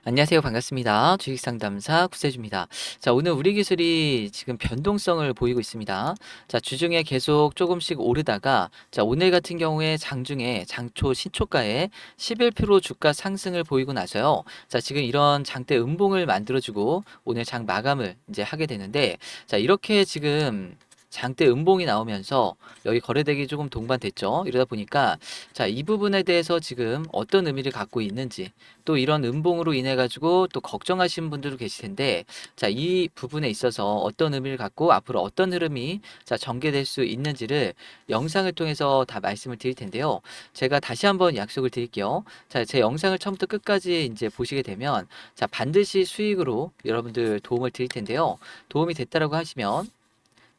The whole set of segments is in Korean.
안녕하세요. 반갑습니다. 주식상담사 구세주입니다. 자, 오늘 우리 기술이 지금 변동성을 보이고 있습니다. 자, 주중에 계속 조금씩 오르다가 자, 오늘 같은 경우에 장중에 장초 신초가에 11% 주가 상승을 보이고 나서요. 자, 지금 이런 장대 음봉을 만들어주고 오늘 장 마감을 이제 하게 되는데 자, 이렇게 지금 장대 음봉이 나오면서 여기 거래대기 조금 동반됐죠. 이러다 보니까 자, 이 부분에 대해서 지금 어떤 의미를 갖고 있는지 또 이런 음봉으로 인해 가지고 또 걱정하시는 분들도 계실 텐데 자, 이 부분에 있어서 어떤 의미를 갖고 앞으로 어떤 흐름이 자, 전개될 수 있는지를 영상을 통해서 다 말씀을 드릴 텐데요. 제가 다시 한번 약속을 드릴게요. 자, 제 영상을 처음부터 끝까지 이제 보시게 되면 자, 반드시 수익으로 여러분들 도움을 드릴 텐데요. 도움이 됐다라고 하시면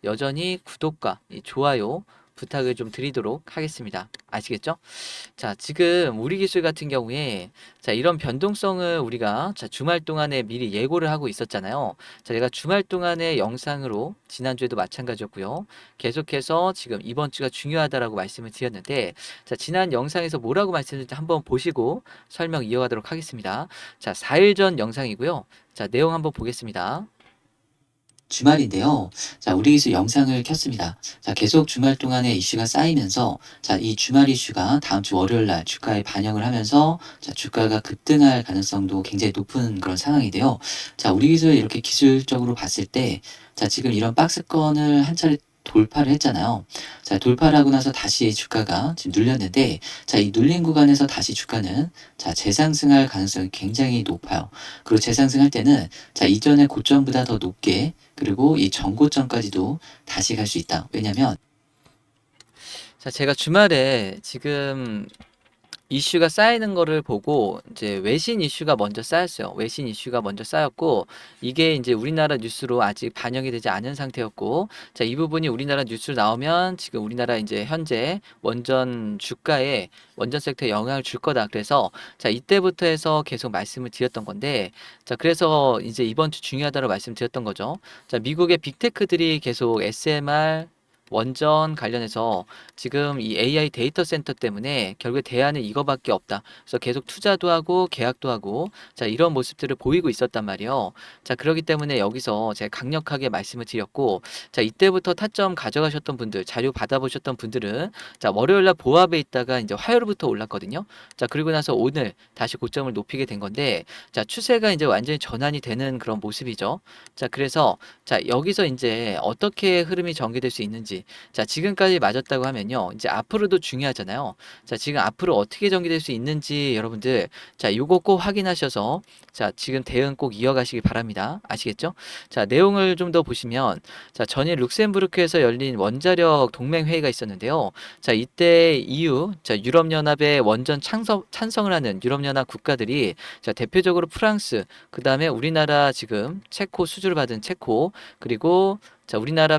여전히 구독과 이 좋아요 부탁을 좀 드리도록 하겠습니다. 아시겠죠? 자, 지금 우리 기술 같은 경우에 자, 이런 변동성을 우리가 자, 주말 동안에 미리 예고를 하고 있었잖아요. 자, 제가 주말 동안에 영상으로 지난주에도 마찬가지였고요. 계속해서 지금 이번 주가 중요하다라고 말씀을 드렸는데 자, 지난 영상에서 뭐라고 말씀드렸는지 한번 보시고 설명 이어가도록 하겠습니다. 자, 4일 전 영상이고요. 자, 내용 한번 보겠습니다. 주말인데요. 자, 우리 기술 영상을 켰습니다. 자, 계속 주말 동안에 이슈가 쌓이면서, 자, 이 주말 이슈가 다음 주 월요일 날 주가에 반영을 하면서, 자, 주가가 급등할 가능성도 굉장히 높은 그런 상황인데요. 자, 우리 기술 이렇게 기술적으로 봤을 때, 자, 지금 이런 박스권을 한 차례 돌파를 했잖아요. 자, 돌파를 하고 나서 다시 주가가 지금 눌렸는데, 자, 이 눌린 구간에서 다시 주가는, 자, 재상승할 가능성이 굉장히 높아요. 그리고 재상승할 때는, 자, 이전의 고점보다 더 높게, 그리고 이 전고점까지도 다시 갈 수 있다. 왜냐면 자, 제가 주말에 지금 이슈가 쌓이는 거를 보고 이제 외신 이슈가 먼저 쌓였어요. 외신 이슈가 먼저 쌓였고 이게 이제 우리나라 뉴스로 아직 반영이 되지 않은 상태였고 자, 이 부분이 우리나라 뉴스로 나오면 지금 우리나라 이제 현재 원전 주가에 원전 섹터에 영향을 줄 거다. 그래서 자, 이때부터 해서 계속 말씀을 드렸던 건데 자, 그래서 이제 이번 주 중요하다고 말씀드렸던 거죠. 자, 미국의 빅테크들이 계속 SMR 원전 관련해서 지금 이 AI 데이터 센터 때문에 결국에 대안은 이거밖에 없다. 그래서 계속 투자도 하고 계약도 하고 자, 이런 모습들을 보이고 있었단 말이에요. 자, 그렇기 때문에 여기서 제가 강력하게 말씀을 드렸고 자, 이때부터 타점 가져가셨던 분들, 자료 받아보셨던 분들은 자, 월요일 날 보합에 있다가 이제 화요일부터 올랐거든요. 자, 그리고 나서 오늘 다시 고점을 높이게 된 건데 자, 추세가 이제 완전히 전환이 되는 그런 모습이죠. 자, 그래서 자, 여기서 이제 어떻게 흐름이 전개될 수 있는지 자, 지금까지 맞았다고 하면요. 이제 앞으로도 중요하잖아요. 자, 지금 앞으로 어떻게 전개될 수 있는지 여러분들 자, 요거 꼭 확인하셔서 자, 지금 대응 꼭 이어가시기 바랍니다. 아시겠죠? 자, 내용을 좀 더 보시면 자, 전일 룩셈부르크에서 열린 원자력 동맹 회의가 있었는데요. 자, 이때 EU 자, 유럽연합의 원전 찬성을 하는 유럽연합 국가들이 자, 대표적으로 프랑스, 그다음에 우리나라 지금 체코 수주를 받은 체코, 그리고 자, 우리나라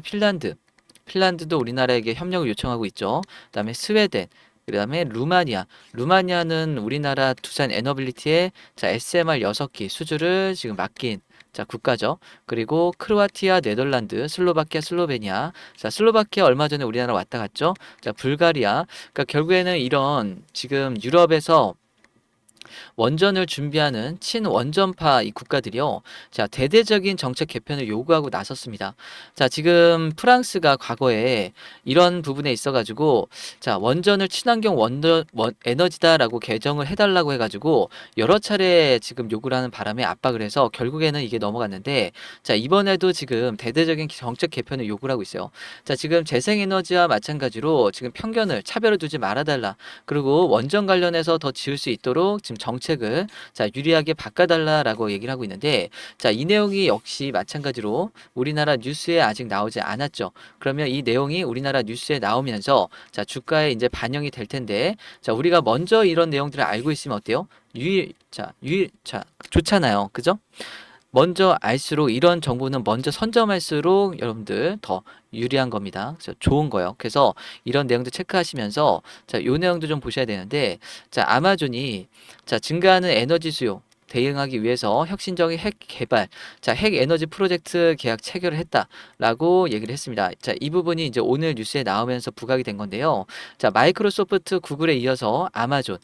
핀란드도 우리나라에게 협력을 요청하고 있죠. 그다음에 스웨덴, 그다음에 루마니아. 루마니아는 우리나라 두산 에너빌리티의 자, SMR 6기 수주를 지금 맡긴 자, 국가죠. 그리고 크로아티아, 네덜란드, 슬로바키아, 슬로베니아. 자, 슬로바키아 얼마 전에 우리나라 왔다 갔죠. 자, 불가리아. 그러니까 결국에는 이런 지금 유럽에서 원전을 준비하는 친원전파 이 국가들이요. 자, 대대적인 정책 개편을 요구하고 나섰습니다. 자, 지금 프랑스가 과거에 이런 부분에 있어가지고 자, 원전을 친환경 에너지다라고 개정을 해달라고 해가지고 여러 차례 지금 요구를 하는 바람에 압박을 해서 결국에는 이게 넘어갔는데 자, 이번에도 지금 대대적인 정책 개편을 요구를 하고 있어요. 자, 지금 재생에너지와 마찬가지로 지금 편견을 차별을 두지 말아달라. 그리고 원전 관련해서 더 지을 수 있도록 지금 정책을 자, 유리하게 바꿔달라라고 얘기를 하고 있는데 자, 이 내용이 역시 마찬가지로 우리나라 뉴스에 아직 나오지 않았죠. 그러면 이 내용이 우리나라 뉴스에 나오면서 자, 주가에 이제 반영이 될 텐데 자, 우리가 먼저 이런 내용들을 알고 있으면 어때요? 자, 좋잖아요. 그죠? 먼저 알수록 이런 정보는 먼저 선점할수록 여러분들 더 유리한 겁니다. 그래서 좋은 거예요. 그래서 이런 내용도 체크하시면서 자, 요 내용도 좀 보셔야 되는데 자, 아마존이 자, 증가하는 에너지 수요 대응하기 위해서 혁신적인 핵 개발, 자, 핵 에너지 프로젝트 계약 체결을 했다라고 얘기를 했습니다. 자, 이 부분이 이제 오늘 뉴스에 나오면서 부각이 된 건데요. 자, 마이크로소프트, 구글에 이어서 아마존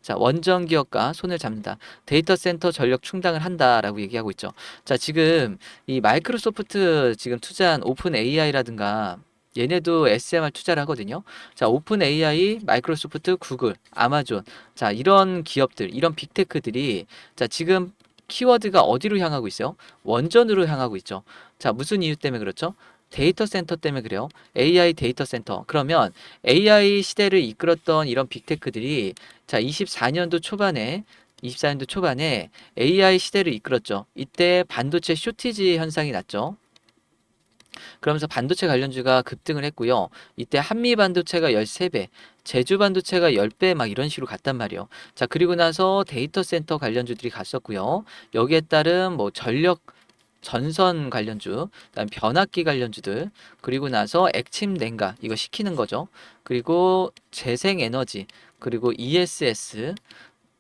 자, 원전 기업과 손을 잡는다. 데이터 센터 전력 충당을 한다라고 얘기하고 있죠. 자, 지금 이 마이크로소프트 지금 투자한 오픈 AI라든가 얘네도 SMR 투자를 하거든요. 자, 오픈 AI, 마이크로소프트, 구글, 아마존. 자, 이런 기업들, 이런 빅테크들이 자, 지금 키워드가 어디로 향하고 있어요? 원전으로 향하고 있죠. 자, 무슨 이유 때문에 그렇죠? 데이터 센터 때문에 그래요. AI 데이터 센터. 그러면 AI 시대를 이끌었던 이런 빅테크들이 자, 24년도 초반에 AI 시대를 이끌었죠. 이때 반도체 쇼티지 현상이 났죠. 그러면서 반도체 관련주가 급등을 했고요. 이때 한미 반도체가 13배, 제주 반도체가 10배 막 이런 식으로 갔단 말이에요. 자, 그리고 나서 데이터 센터 관련주들이 갔었고요. 여기에 따른 뭐 전력 전선 관련주, 그다음 변압기 관련주들, 그리고 나서 액침 냉각 이거 시키는 거죠. 그리고 재생 에너지, 그리고 ESS,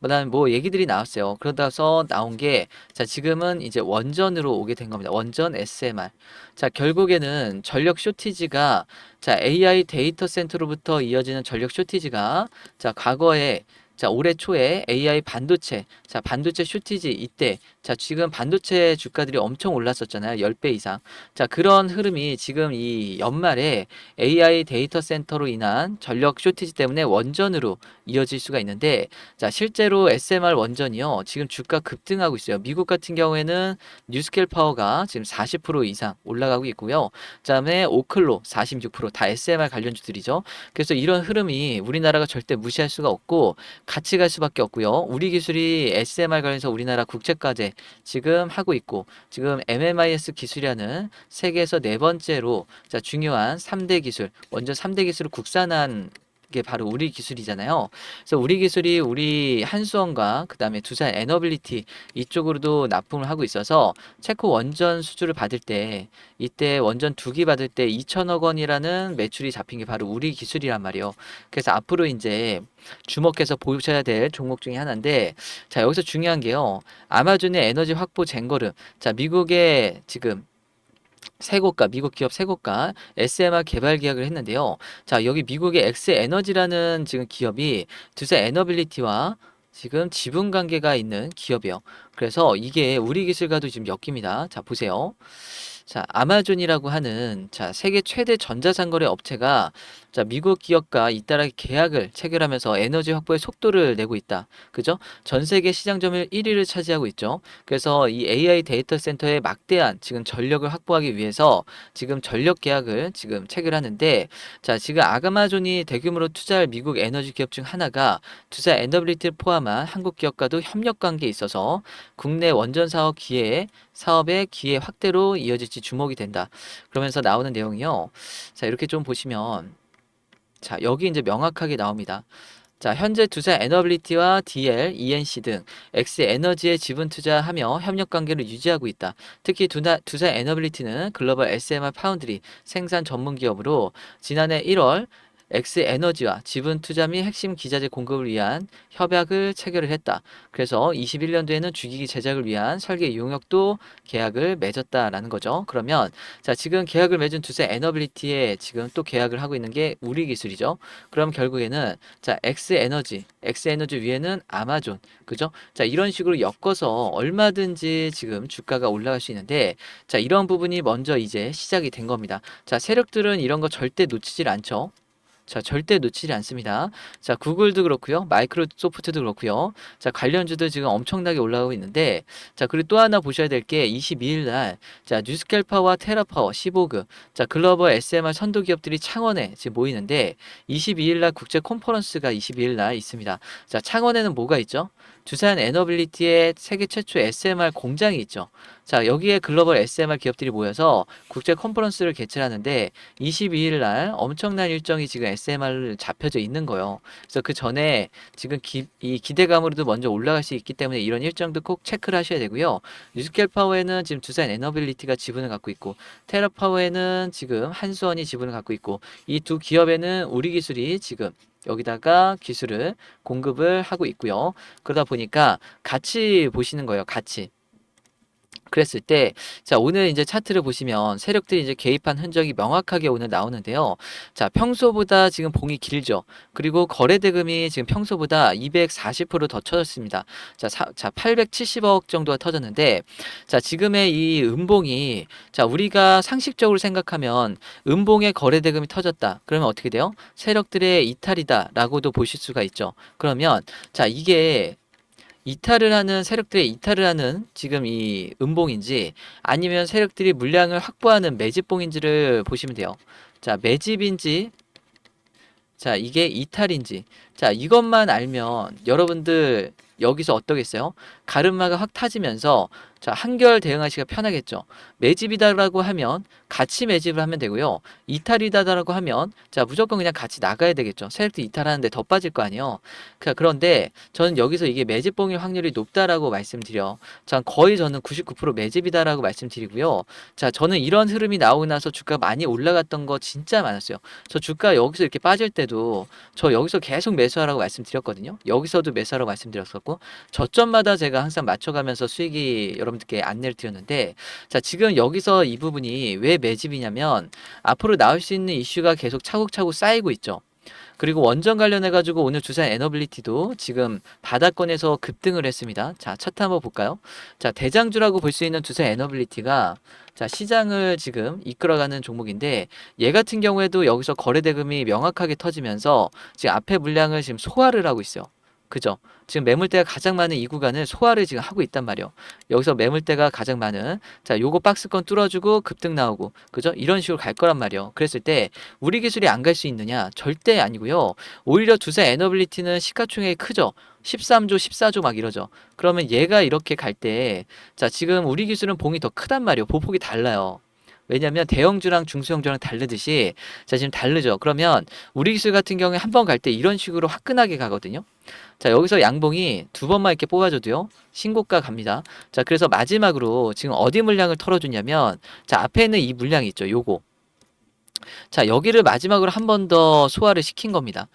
그다음에 뭐 얘기들이 나왔어요. 그러다서 나온 게 자, 지금은 이제 원전으로 오게 된 겁니다. 원전 SMR. 자, 결국에는 전력 쇼티지가 자, AI 데이터 센터로부터 이어지는 전력 쇼티지가 자, 과거에 자, 올해 초에 AI 반도체, 자, 반도체 쇼티지 이때 자, 지금 반도체 주가들이 엄청 올랐었잖아요. 10배 이상. 자, 그런 흐름이 지금 이 연말에 AI 데이터 센터로 인한 전력 쇼티지 때문에 원전으로 이어질 수가 있는데 자, 실제로 SMR 원전이요. 지금 주가 급등하고 있어요. 미국 같은 경우에는 뉴스케일 파워가 지금 40% 이상 올라가고 있고요. 그다음에 오클로 46%다 SMR 관련주들이죠. 그래서 이런 흐름이 우리나라가 절대 무시할 수가 없고 같이 갈 수밖에 없고요. 우리 기술이 SMR 관련해서 우리나라 국제과제 지금 하고 있고 지금 MMIS 기술이라는 세계에서 네 번째로 자, 중요한 3대 기술, 원전 3대 기술을 국산한 게 바로 우리 기술이잖아요. 그래서 우리 기술이 우리 한수원과 그다음에 두산 에너빌리티 이쪽으로도 납품을 하고 있어서 체코 원전 수주를 받을 때 이때 원전 2기 받을 때 2천억 원이라는 매출이 잡힌 게 바로 우리 기술이란 말이에요. 그래서 앞으로 이제 주목해서 보셔야 될 종목 중에 하나인데 자, 여기서 중요한 게요. 아마존의 에너지 확보 쟁거름. 자, 미국의 지금 세고가, 미국 기업 세고가 SMR 개발 계약을 했는데요. 자, 여기 미국의 엑스에너지라는 지금 기업이 두산 에너빌리티와 지금 지분 관계가 있는 기업이에요. 그래서 이게 우리 기술과도 지금 엮입니다. 자, 보세요. 자, 아마존이라고 하는 자, 세계 최대 전자상거래 업체가 자, 미국 기업과 잇따라 계약을 체결하면서 에너지 확보의 속도를 내고 있다. 그죠? 전 세계 시장 점유율 1위를 차지하고 있죠. 그래서 이 AI 데이터 센터의 막대한 지금 전력을 확보하기 위해서 지금 전력 계약을 지금 체결하는데 자, 지금 아마존이 대규모로 투자할 미국 에너지 기업 중 하나가 투자 에너빌리티를 포함한 한국 기업과도 협력 관계에 있어서 국내 원전 사업의 기회 확대로 이어질지 주목이 된다. 그러면서 나오는 내용이요. 자, 이렇게 좀 보시면 자, 여기 이제 명확하게 나옵니다. 자, 현재 두산 에너빌리티와 DL, ENC 등 엑스에너지에 지분 투자하며 협력 관계를 유지하고 있다. 특히 두산 에너빌리티는 글로벌 SMR 파운드리 생산 전문 기업으로 지난해 1월 엑스에너지와 지분 투자 및 핵심 기자재 공급을 위한 협약을 체결을 했다. 그래서 21년도에는 주기기 제작을 위한 설계 용역도 계약을 맺었다라는 거죠. 그러면 자, 지금 계약을 맺은 두산 에너빌리티에 지금 또 계약을 하고 있는 게 우리 기술이죠. 그럼 결국에는 자, 엑스에너지 위에는 아마존, 그죠? 자, 이런 식으로 엮어서 얼마든지 지금 주가가 올라갈 수 있는데, 자, 이런 부분이 먼저 이제 시작이 된 겁니다. 자, 세력들은 이런 거 절대 놓치질 않죠. 자, 절대 놓치지 않습니다. 자, 구글도 그렇고요. 마이크로소프트도 그렇고요. 자, 관련주들 지금 엄청나게 올라가고 있는데 자, 그리고 또 하나 보셔야 될 게 22일 날 자, 뉴스캘파와 테라파워 15급 자, 글로벌 SMR 선도 기업들이 창원에 지금 모이는데 22일 날 국제 컨퍼런스가 22일 날 있습니다. 자, 창원에는 뭐가 있죠? 두산 에너빌리티의 세계 최초 SMR 공장이 있죠. 자, 여기에 글로벌 SMR 기업들이 모여서 국제 컨퍼런스를 개최하는데 22일 날 엄청난 일정이 지금 SMR을 잡혀져 있는 거예요. 그래서 그 전에 지금 이 기대감으로도 먼저 올라갈 수 있기 때문에 이런 일정도 꼭 체크를 하셔야 되고요. 뉴스켈 파워에는 지금 두산 에너빌리티가 지분을 갖고 있고 테라파워에는 지금 한수원이 지분을 갖고 있고 이 두 기업에는 우리 기술이 지금 여기다가 기술을 공급을 하고 있고요. 그러다 보니까 같이 보시는 거예요. 같이. 그랬을 때, 자, 오늘 이제 차트를 보시면 세력들이 이제 개입한 흔적이 명확하게 오늘 나오는데요. 자, 평소보다 지금 봉이 길죠. 그리고 거래 대금이 지금 평소보다 240%더 터졌습니다. 자, 870억 정도가 터졌는데, 자, 지금의 이 음봉이, 자, 우리가 상식적으로 생각하면 음봉의 거래 대금이 터졌다. 그러면 어떻게 돼요? 세력들의 이탈이다라고도 보실 수가 있죠. 그러면, 자, 이게 세력들의 이탈을 하는 지금 이 음봉인지 아니면 세력들이 물량을 확보하는 매집봉인지를 보시면 돼요. 자, 매집인지, 자, 이게 이탈인지. 자, 이것만 알면 여러분들 여기서 어떠겠어요? 가르마가 확 타지면서 자, 한결 대응하시기가 편하겠죠. 매집이다라고 하면 같이 매집을 하면 되고요. 이탈이다라고 하면 자, 무조건 그냥 같이 나가야 되겠죠. 세력도 이탈하는데 더 빠질 거 아니에요. 그런데 저는 여기서 이게 매집봉일 확률이 높다라고 말씀드려. 자, 거의 저는 99% 매집이다라고 말씀드리고요. 자, 저는 이런 흐름이 나오고 나서 주가 많이 올라갔던 거 진짜 많았어요. 저 주가 여기서 이렇게 빠질 때도 저 여기서 계속 매수하라고 말씀드렸거든요. 여기서도 매수하라고 말씀드렸었고 저점마다 제가 항상 맞춰가면서 수익이 여러분들께 안내를 드렸는데 자, 지금 여기서 이 부분이 왜 매집이냐면 앞으로 나올 수 있는 이슈가 계속 차곡차곡 쌓이고 있죠. 그리고 원전 관련해 가지고 오늘 두산 에너빌리티도 지금 바닥권에서 급등을 했습니다. 자, 차트 한번 볼까요? 자, 대장주라고 볼 수 있는 두산 에너빌리티가 자, 시장을 지금 이끌어가는 종목인데 얘 같은 경우에도 여기서 거래 대금이 명확하게 터지면서 지금 앞에 물량을 지금 소화를 하고 있어요. 그죠? 지금 매물대가 가장 많은 이 구간을 소화를 지금 하고 있단 말이에요. 여기서 매물대가 가장 많은 자, 요거 박스권 뚫어주고 급등 나오고 그죠? 이런 식으로 갈 거란 말이에요. 그랬을 때 우리 기술이 안 갈 수 있느냐? 절대 아니고요. 오히려 두산 에너빌리티는 시가총액이 크죠. 13조, 14조 막 이러죠. 그러면 얘가 이렇게 갈 때, 자, 지금 우리 기술은 봉이 더 크단 말이에요. 보폭이 달라요. 왜냐면 대형주랑 중소형주랑 다르듯이, 자, 지금 다르죠. 그러면 우리 기술 같은 경우에 한 번 갈 때 이런 식으로 화끈하게 가거든요. 자, 여기서 양봉이 두 번만 이렇게 뽑아줘도요. 신고가 갑니다. 자, 그래서 마지막으로 지금 어디 물량을 털어주냐면, 자, 앞에 있는 이 물량이 있죠. 요거. 자, 여기를 마지막으로 한 번 더 소화를 시킨 겁니다.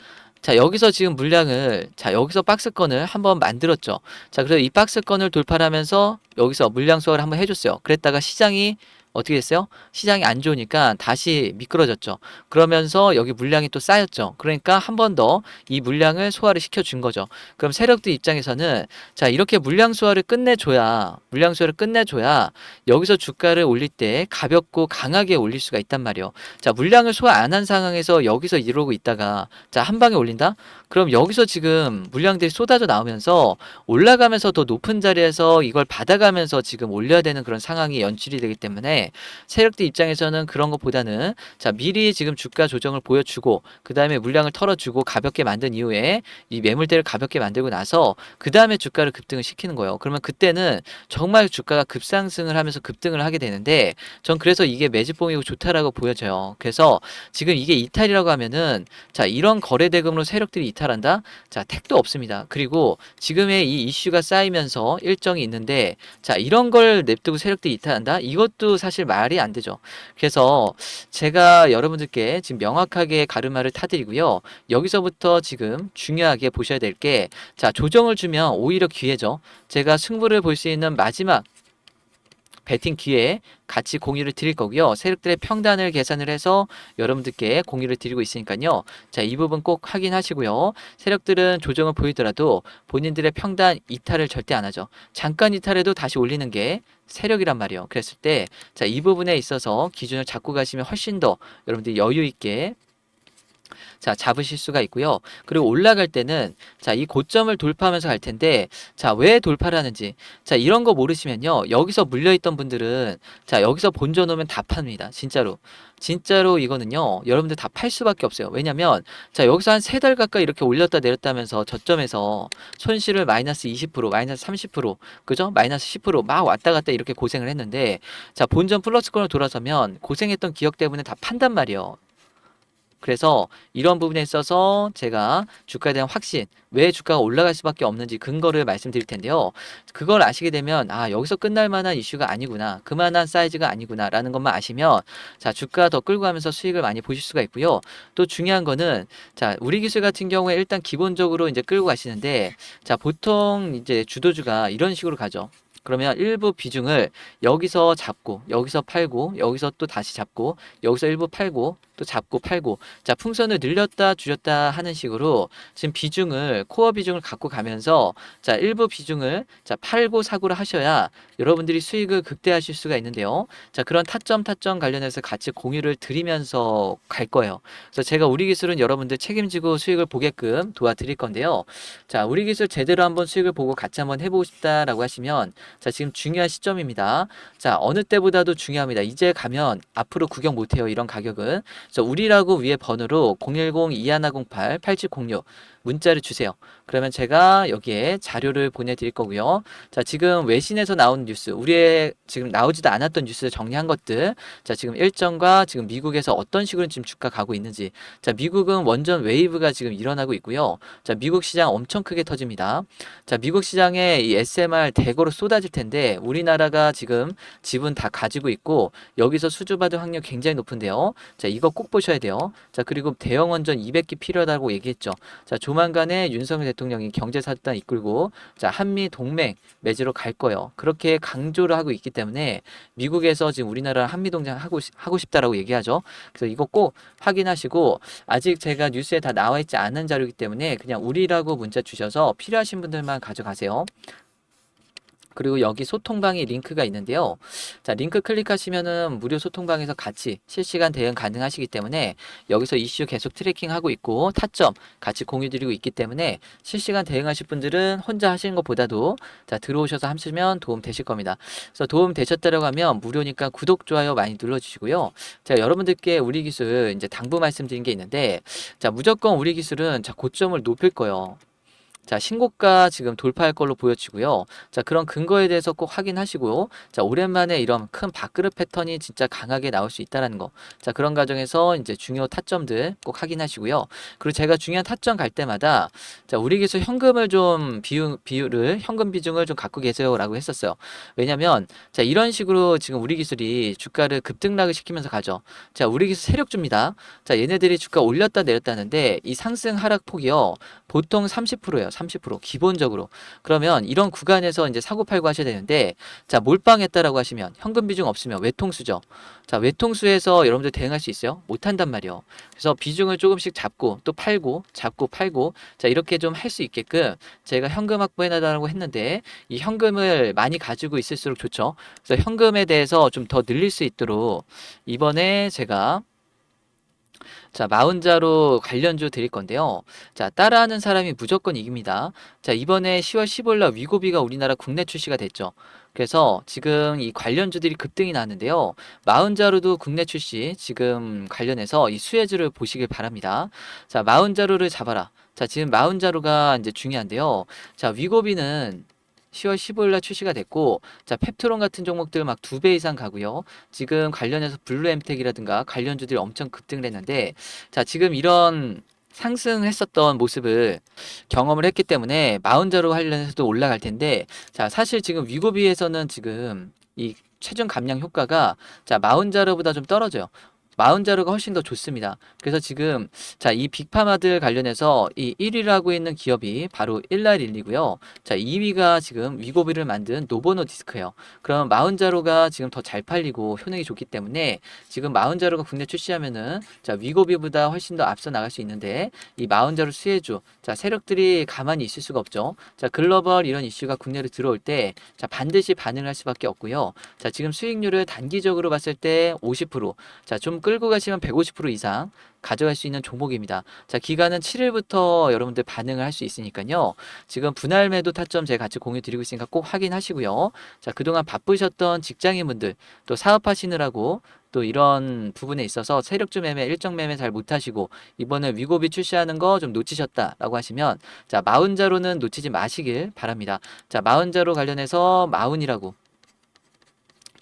자, 여기서 지금 물량을, 자, 여기서 박스권을 한번 만들었죠. 자, 그래서 이 박스권을 돌파를 하면서 여기서 물량 소화를 한번 해줬어요. 그랬다가 시장이 어떻게 됐어요? 시장이 안 좋으니까 다시 미끄러졌죠. 그러면서 여기 물량이 또 쌓였죠. 그러니까 한 번 더 이 물량을 소화를 시켜준 거죠. 그럼 세력들 입장에서는 자, 이렇게 물량 소화를 끝내줘야 여기서 주가를 올릴 때 가볍고 강하게 올릴 수가 있단 말이에요. 자, 물량을 소화 안 한 상황에서 여기서 이러고 있다가 자, 한 방에 올린다? 그럼 여기서 지금 물량들이 쏟아져 나오면서 올라가면서 더 높은 자리에서 이걸 받아가면서 지금 올려야 되는 그런 상황이 연출이 되기 때문에 세력들 입장에서는 그런 것보다는 자, 미리 지금 주가 조정을 보여주고 그 다음에 물량을 털어주고 가볍게 만든 이후에 이 매물대를 가볍게 만들고 나서 그 다음에 주가를 급등을 시키는 거예요. 그러면 그때는 정말 주가가 급상승을 하면서 급등을 하게 되는데 전 그래서 이게 매집봉이고 좋다라고 보여져요. 그래서 지금 이게 이탈이라고 하면은 자, 이런 거래 대금으로 세력들이 이탈한다? 자, 택도 없습니다. 그리고 지금의 이 이슈가 쌓이면서 일정이 있는데 자, 이런 걸 냅두고 세력들이 이탈한다? 이것도 사실 말이 안 되죠. 그래서 제가 여러분들께 지금 명확하게 가르마를 타드리고요. 여기서부터 지금 중요하게 보셔야 될 게 자, 조정을 주면 오히려 기회죠. 제가 승부를 볼 수 있는 마지막 배팅 기회에 같이 공유를 드릴 거고요. 세력들의 평단을 계산을 해서 여러분들께 공유를 드리고 있으니까요. 자, 이 부분 꼭 확인하시고요. 세력들은 조정을 보이더라도 본인들의 평단 이탈을 절대 안 하죠. 잠깐 이탈해도 다시 올리는 게 세력이란 말이에요. 그랬을 때, 자, 이 부분에 있어서 기준을 잡고 가시면 훨씬 더 여러분들이 여유 있게 자, 잡으실 수가 있고요. 그리고 올라갈 때는 자, 이 고점을 돌파하면서 갈 텐데 자, 왜 돌파를 하는지 자, 이런 거 모르시면요. 여기서 물려있던 분들은 자, 여기서 본전 오면 다 팝니다. 진짜로. 진짜로 이거는요. 여러분들 다 팔 수밖에 없어요. 왜냐면 자, 여기서 한 세 달 가까이 이렇게 올렸다 내렸다 하면서 저점에서 손실을 마이너스 20%, 마이너스 30%, 그죠? 마이너스 10%막 왔다 갔다 이렇게 고생을 했는데 자, 본전 플러스권으로 돌아서면 고생했던 기억 때문에 다 판단 말이에요. 그래서 이런 부분에 있어서 제가 주가에 대한 확신, 왜 주가가 올라갈 수밖에 없는지 근거를 말씀드릴 텐데요. 그걸 아시게 되면 아, 여기서 끝날 만한 이슈가 아니구나. 그만한 사이즈가 아니구나 라는 것만 아시면 자, 주가 더 끌고 가면서 수익을 많이 보실 수가 있고요. 또 중요한 거는 자, 우리 기술 같은 경우에 일단 기본적으로 이제 끌고 가시는데 자, 보통 이제 주도주가 이런 식으로 가죠. 그러면 일부 비중을 여기서 잡고 여기서 팔고 여기서 또 다시 잡고 여기서 일부 팔고 또 잡고 팔고, 자 풍선을 늘렸다 줄였다 하는 식으로 지금 비중을 코어 비중을 갖고 가면서 자 일부 비중을 자 팔고 사고를 하셔야 여러분들이 수익을 극대화하실 수가 있는데요. 자 그런 타점 관련해서 같이 공유를 드리면서 갈 거예요. 그래서 제가 우리 기술은 여러분들 책임지고 수익을 보게끔 도와드릴 건데요. 자 우리 기술 제대로 한번 수익을 보고 같이 한번 해보고 싶다라고 하시면 자 지금 중요한 시점입니다. 자 어느 때보다도 중요합니다. 이제 가면 앞으로 구경 못해요, 이런 가격은. 그래서 우리라고 위에 번호로 010-2108-8706 문자를 주세요. 그러면 제가 여기에 자료를 보내드릴 거고요. 자 지금 외신에서 나온 뉴스, 우리의 지금 나오지도 않았던 뉴스 정리한 것들, 자 지금 일정과 지금 미국에서 어떤 식으로 지금 주가 가고 있는지. 자 미국은 원전 웨이브가 지금 일어나고 있고요. 자 미국 시장 엄청 크게 터집니다. 자 미국 시장에 이 SMR 대거로 쏟아질 텐데 우리나라가 지금 지분 다 가지고 있고 여기서 수주받을 확률 굉장히 높은데요. 자 이거 꼭 보셔야 돼요. 자 그리고 대형 원전 200기 필요하다고 얘기했죠. 자 조만간에 윤석열 대통령이 경제사단 이끌고 자 한미 동맹 맺으러 갈 거예요. 그렇게 강조를 하고 있기 때문에 미국에서 지금 우리나라 한미 동맹 하고 싶다라고 얘기하죠. 그래서 이거 꼭 확인하시고, 아직 제가 뉴스에 다 나와 있지 않은 자료이기 때문에 그냥 우리라고 문자 주셔서 필요하신 분들만 가져가세요. 그리고 여기 소통방에 링크가 있는데요. 자, 링크 클릭하시면은 무료 소통방에서 같이 실시간 대응 가능하시기 때문에 여기서 이슈 계속 트래킹하고 있고 타점 같이 공유 드리고 있기 때문에 실시간 대응하실 분들은 혼자 하시는 것보다도 자, 들어오셔서 하시면 도움 되실 겁니다. 그래서 도움 되셨다라고 하면 무료니까 구독, 좋아요 많이 눌러주시고요. 자, 여러분들께 우리 기술 이제 당부 말씀드린 게 있는데, 자, 무조건 우리 기술은 자, 고점을 높일 거예요. 자, 신고가 지금 돌파할 걸로 보여지고요. 자, 그런 근거에 대해서 꼭 확인하시고요. 자, 오랜만에 이런 큰 밥그릇 패턴이 진짜 강하게 나올 수 있다라는 거. 자, 그런 과정에서 이제 중요 타점들 꼭 확인하시고요. 그리고 제가 중요한 타점 갈 때마다 자, 우리 기술 현금을 좀 비율을 현금 비중을 좀 갖고 계세요라고 했었어요. 왜냐면 자, 이런 식으로 지금 우리 기술이 주가를 급등락을 시키면서 가죠. 자, 우리 기술 세력주입니다. 자, 얘네들이 주가 올렸다 내렸다는데 이 상승 하락 폭이요. 보통 30%예요. 30% 기본적으로. 그러면 이런 구간에서 이제 사고 팔고 하셔야 되는데, 자 몰빵했다라고 하시면 현금 비중 없으면 외통수죠. 자 외통수에서 여러분들 대응할 수 있어요? 못한단 말이에요. 그래서 비중을 조금씩 잡고 또 팔고 잡고 팔고 자 이렇게 좀 할 수 있게끔 제가 현금 확보해놔달라고 했는데, 이 현금을 많이 가지고 있을수록 좋죠. 그래서 현금에 대해서 좀 더 늘릴 수 있도록 이번에 제가 자, 마흔자로 관련주 드릴 건데요. 자, 따라하는 사람이 무조건 이깁니다. 자, 이번에 10월 15일 날 위고비가 우리나라 국내 출시가 됐죠. 그래서 지금 이 관련주들이 급등이 나는데요. 마흔자루도 국내 출시 지금 관련해서 이 수혜주를 보시길 바랍니다. 자, 마흔자루를 잡아라. 자, 지금 마흔자루가 이제 중요한데요. 자, 위고비는 10월 15일 날 출시가 됐고, 자, 펩트론 같은 종목들 막 2배 이상 가고요. 지금 관련해서 블루엠텍이라든가 관련주들이 엄청 급등을 했는데, 자, 지금 이런 상승했었던 모습을 경험을 했기 때문에 마운자로 관련해서도 올라갈 텐데, 자, 사실 지금 위고비에서는 지금 이 체중 감량 효과가 자, 마운자로보다 좀 떨어져요. 마운자로가 훨씬 더 좋습니다. 그래서 지금 자, 이 빅파마들 관련해서 이 1위를 하고 있는 기업이 바로 일라일이고요. 자, 2위가 지금 위고비를 만든 노보노디스크예요. 그럼 마운자로가 지금 더 잘 팔리고 효능이 좋기 때문에 지금 마운자로가 국내 출시하면은 자, 위고비보다 훨씬 더 앞서 나갈 수 있는데, 이 마운자로 수혜주 자, 세력들이 가만히 있을 수가 없죠. 자, 글로벌 이런 이슈가 국내로 들어올 때 자, 반드시 반응을 할 수밖에 없고요. 자, 지금 수익률을 단기적으로 봤을 때 50%, 자, 좀 끌고 가시면 150% 이상 가져갈 수 있는 종목입니다. 자, 기간은 7일부터 여러분들 반응을 할 수 있으니까요. 지금 분할 매도 타점 제가 같이 공유 드리고 있으니까 꼭 확인하시고요. 자, 그동안 바쁘셨던 직장인분들 또 사업하시느라고 또 이런 부분에 있어서 세력주 매매, 일정 매매 잘 못하시고 이번에 위고비 출시하는 거 좀 놓치셨다라고 하시면 자, 마흔자로는 놓치지 마시길 바랍니다. 자, 마흔자로 관련해서 마흔이라고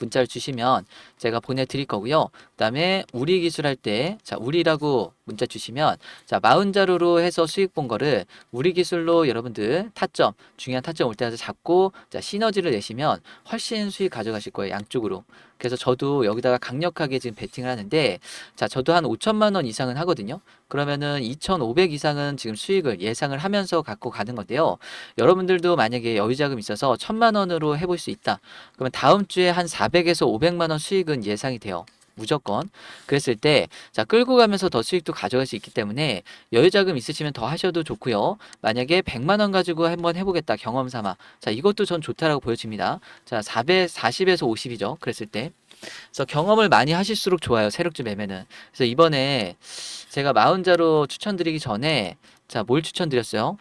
문자를 주시면 제가 보내드릴 거고요. 그다음에 우리 기술 할 때, 자, 우리라고 문자 주시면, 자, 40자루로 해서 수익 본 거를 우리 기술로 여러분들 타점, 중요한 타점 올 때까지 잡고, 자, 시너지를 내시면 훨씬 수익 가져가실 거예요, 양쪽으로. 그래서 저도 여기다가 강력하게 지금 베팅을 하는데, 자, 저도 한 5천만 원 이상은 하거든요. 그러면은 2,500 이상은 지금 수익을 예상을 하면서 갖고 가는 건데요. 여러분들도 만약에 여유자금 있어서 1,000만 원으로 해볼 수 있다. 그러면 다음 주에 한 400에서 500만 원 수익은 예상이 돼요. 무조건. 그랬을 때, 자, 끌고 가면서 더 수익도 가져갈 수 있기 때문에 여유자금 있으시면 더 하셔도 좋고요. 만약에 100만 원 가지고 한번 해보겠다, 경험 삼아. 자, 이것도 전 좋다라고 보여집니다. 자, 440에서 50이죠. 그랬을 때. 그래서 경험을 많이 하실수록 좋아요, 세력주 매매는. 그래서 이번에 제가 40자로 추천드리기 전에, 자, 뭘 추천드렸어요?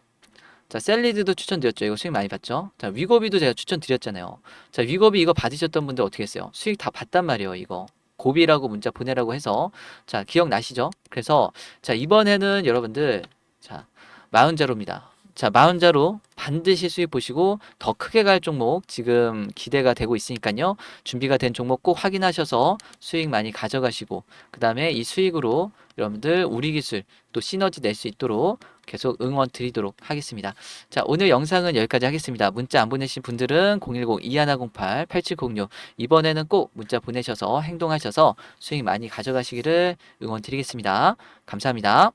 자, 셀리드도 추천드렸죠. 이거 수익 많이 봤죠? 자, 위고비도 제가 추천드렸잖아요. 자, 위고비 이거 받으셨던 분들 어떻게 했어요? 수익 다 봤단 말이에요, 이거. 고비라고 문자 보내라고 해서. 자, 기억나시죠? 그래서, 자, 이번에는 여러분들, 자, 40자로입니다. 자, 40자로 반드시 수익 보시고 더 크게 갈 종목 지금 기대가 되고 있으니까요. 준비가 된 종목 꼭 확인하셔서 수익 많이 가져가시고, 그 다음에 이 수익으로 여러분들 우리 기술 또 시너지 낼 수 있도록 계속 응원 드리도록 하겠습니다. 자, 오늘 영상은 여기까지 하겠습니다. 문자 안 보내신 분들은 010-2108-8706 이번에는 꼭 문자 보내셔서 행동하셔서 수익 많이 가져가시기를 응원 드리겠습니다. 감사합니다.